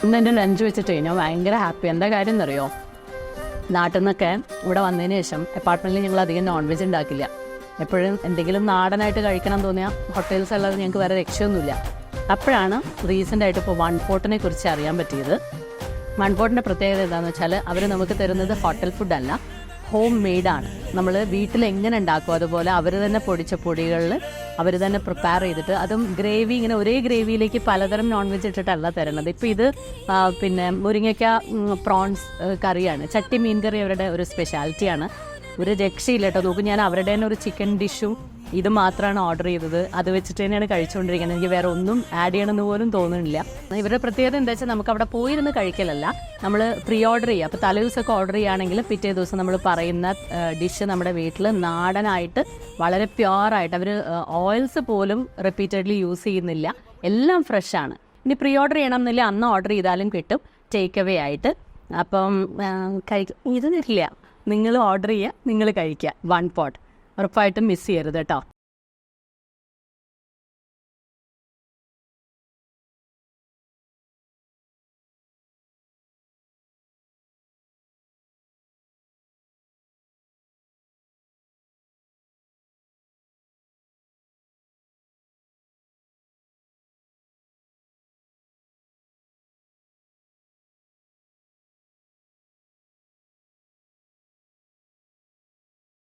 ഇന്ന് എൻ്റെ ലഞ്ച് വെച്ചിട്ട് ഞാൻ ഭയങ്കര ഹാപ്പി. എന്താ കാര്യം എന്നറിയോ? നാട്ടിൽ നിന്നൊക്കെ ഇവിടെ വന്നതിന് ശേഷം അപ്പാർട്ട്മെൻറ്റിൽ ഞങ്ങൾ അധികം നോൺ വെജ് ഉണ്ടാക്കില്ല. എപ്പോഴും എന്തെങ്കിലും നാടനായിട്ട് കഴിക്കണം തോന്നിയാൽ ഹോട്ടൽസ് അല്ലാതെ ഞങ്ങൾക്ക് വേറെ രക്ഷയൊന്നുമില്ല. അപ്പോഴാണ് റീസെൻ്റായിട്ട് ഇപ്പോൾ വൺ പോട്ടിനെ കുറിച്ച് അറിയാൻ പറ്റിയത്. വൺ പോട്ടിൻ്റെ പ്രത്യേകത എന്താണെന്ന് വെച്ചാൽ അവർ നമുക്ക് തരുന്നത് ഹോട്ടൽ ഫുഡല്ല, ഹോം മെയ്ഡാണ്. നമ്മൾ വീട്ടിൽ എങ്ങനെ ഉണ്ടാക്കും അതുപോലെ അവർ തന്നെ പൊടിച്ച പൊടികളിൽ അവർ തന്നെ പ്രിപ്പയർ ചെയ്തിട്ട്, അതും ഗ്രേവി ഇങ്ങനെ ഒരേ ഗ്രേവിയിലേക്ക് പലതരം നോൺ വെജ് ഇട്ടിട്ടല്ല തരുന്നത്. ഇപ്പോൾ ഇത് പിന്നെ മുരിങ്ങയ്ക്ക പ്രോൺസ് കറിയാണ്, ചട്ടി മീൻ കറി അവരുടെ ഒരു സ്പെഷ്യാലിറ്റിയാണ്. ഒരു രക്ഷയില്ല കേട്ടോ. നോക്കും, ഞാൻ അവരുടെ തന്നെ ഒരു ചിക്കൻ ഡിഷും ഇത് മാത്രമാണ് ഓർഡർ ചെയ്തത്. അത് വെച്ചിട്ട് തന്നെയാണ് കഴിച്ചുകൊണ്ടിരിക്കുന്നത്. എനിക്ക് വേറെ ഒന്നും ആഡ് ചെയ്യണമെന്ന് പോലും തോന്നുന്നില്ല. ഇവരുടെ പ്രത്യേകത എന്താ വെച്ചാൽ നമുക്ക് അവിടെ പോയിരുന്ന് കഴിക്കലല്ല, നമ്മൾ പ്രീ ഓർഡർ ചെയ്യുക. അപ്പോൾ തലേ ദിവസമൊക്കെ ഓർഡർ ചെയ്യുകയാണെങ്കിൽ പിറ്റേ ദിവസം നമ്മൾ പറയുന്ന ഡിഷ് നമ്മുടെ വീട്ടിൽ നാടനായിട്ട് വളരെ പ്യുവറായിട്ട്, അവർ ഓയിൽസ് പോലും റിപ്പീറ്റഡ്ലി യൂസ് ചെയ്യുന്നില്ല, എല്ലാം ഫ്രഷാണ്. ഇനി പ്രീ ഓർഡർ ചെയ്യണം എന്നില്ല, അന്ന് ഓർഡർ ചെയ്താലും കിട്ടും ടേക്ക് അവേ ആയിട്ട്. അപ്പം ഇതൊന്നുമില്ല, നിങ്ങൾ ഓർഡർ ചെയ്യുക, നിങ്ങൾ കഴിക്കുക. വൺ പോട്ട് ഉറപ്പായിട്ടും മിസ് ചെയ്യരുത് കേട്ടോ.